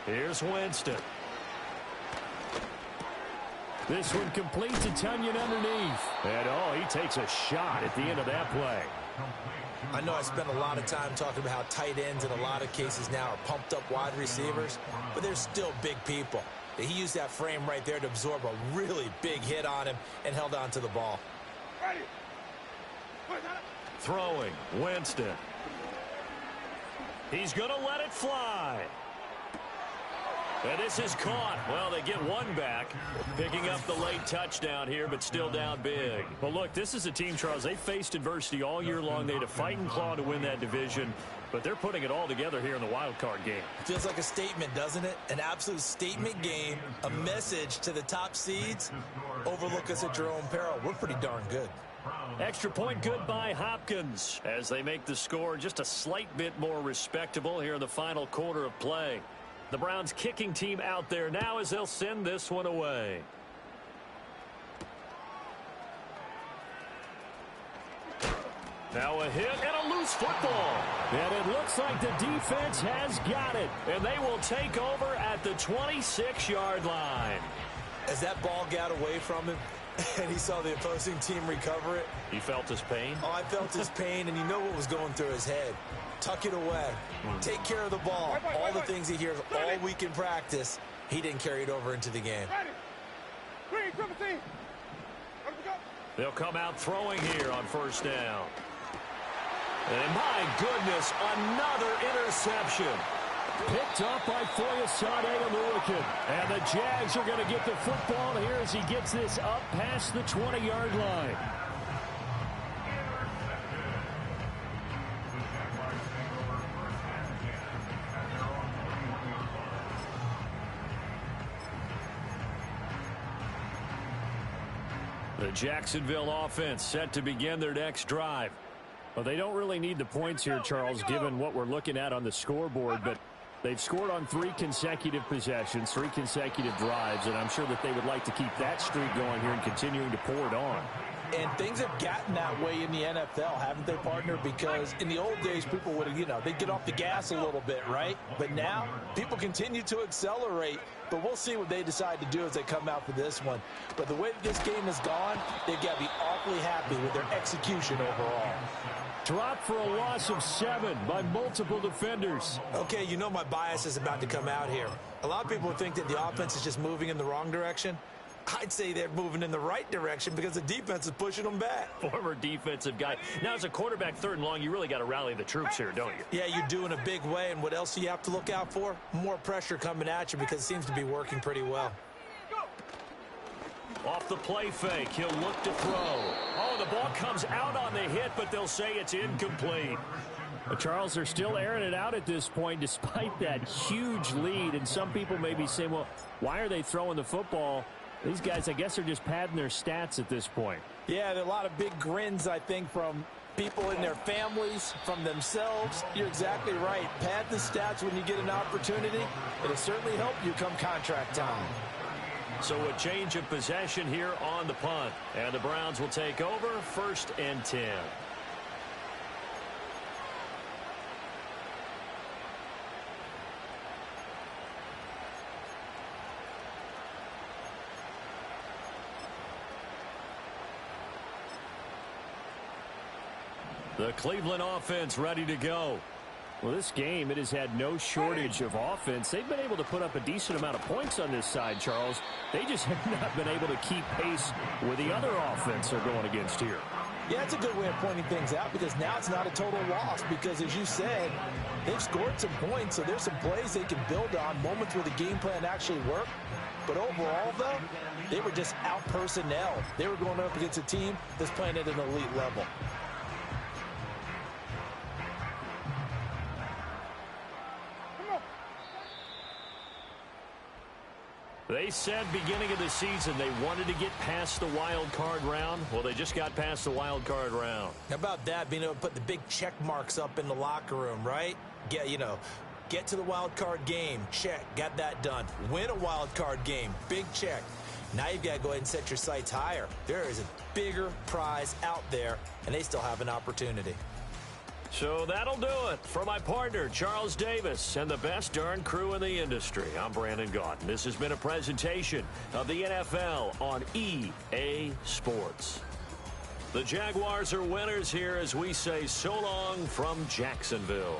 Speaker 3: Here's Winston.
Speaker 7: This one completes a Tunyon underneath. And, oh, he takes a shot at the end of that play.
Speaker 6: I know I spent a lot of time talking about how tight ends in a lot of cases now are pumped up wide receivers, but they're still big people. He used that frame right there to absorb a really big hit on him and held on to the ball.
Speaker 3: Throwing, Winston. He's going to let it fly. And this is caught. Well, they get one back, picking up the late touchdown here, but still down big.
Speaker 7: Well, look, this is a team, Charles, they faced adversity all year long. They had to fight and claw to win that division.
Speaker 3: But they're putting it all together here in the wild card game.
Speaker 6: Feels like a statement, doesn't it? An absolute statement game, a message to the top seeds. Overlook us at your own peril. We're pretty darn good.
Speaker 3: Extra point good by Hopkins as they make the score just a slight bit more respectable here in the final quarter of play. The Browns kicking team out there now as they'll send this one away. Now a hit and a loose football. And it looks like the defense has got it. And they will take over at the 26-yard line.
Speaker 6: As that ball got away from him and he saw the opposing team recover it.
Speaker 3: He felt his pain?
Speaker 6: Oh, I felt his pain, and you know what was going through his head. Tuck it away. Take care of the ball. All the things he hears all week in practice, he didn't carry it over into the game.
Speaker 3: They'll come out throwing here on first down. And my goodness, another interception. Picked up by Foyesade Aluakin. And the Jags are going to get the football here as he gets this up past the 20-yard line. The Jacksonville offense set to begin their next drive. Well, they don't really need the points here, Charles, given what we're looking at on the scoreboard, but they've scored on 3 consecutive possessions, 3 consecutive drives, and I'm sure that they would like to keep that streak going here and continuing to pour it on.
Speaker 4: And things have gotten that way in the NFL, haven't they, partner? Because in the old days, people would, they'd get off the gas a little bit, right? But now, people continue to accelerate. But we'll see what they decide to do as they come out for this one. But the way that this game has gone, they've got to be awfully happy with their execution overall.
Speaker 3: Dropped for a loss of 7 by multiple defenders.
Speaker 6: Okay, you know my bias is about to come out here. A lot of people think that the offense is just moving in the wrong direction. I'd say they're moving in the right direction because the defense is pushing them back.
Speaker 3: Former defensive guy. Now, as a quarterback, 3rd and long, you really got to rally the troops here, don't you?
Speaker 6: Yeah, you do in a big way. And what else do you have to look out for? More pressure coming at you because it seems to be working pretty well.
Speaker 3: Off the play fake, he'll look to throw. Oh, the ball comes out on the hit, but they'll say it's incomplete. But Charles, they're still airing it out at this point despite that huge lead. And some people may be saying, well, why are they throwing the football? These guys, I guess, are just padding their stats at this point.
Speaker 4: Yeah, there are a lot of big grins, I think, from people in their families, from themselves. You're exactly right. Pad the stats when you get an opportunity. It'll certainly help you come contract time.
Speaker 3: So a change of possession here on the punt. And the Browns will take over 1st and 10. The Cleveland offense ready to go. Well, this game, it has had no shortage of offense. They've been able to put up a decent amount of points on this side, Charles. They just have not been able to keep pace with the other offense they're going against here.
Speaker 4: Yeah, it's a good way of pointing things out because now it's not a total loss because, as you said, they've scored some points, so there's some plays they can build on, moments where the game plan actually worked. But overall, though, they were just out personnel. They were going up against a team that's playing at an elite level.
Speaker 3: They said beginning of the season they wanted to get past the wild card round. Well, they just got past the wild card round.
Speaker 6: How about that, being able to put the big check marks up in the locker room, right? Get to the wild card game, check, got that done. Win a wild card game, big check. Now you've got to go ahead and set your sights higher. There is a bigger prize out there, and they still have an opportunity.
Speaker 3: So that'll do it for my partner, Charles Davis, and the best darn crew in the industry. I'm Brandon Gaudin. This has been a presentation of the NFL on EA Sports. The Jaguars are winners here as we say so long from Jacksonville.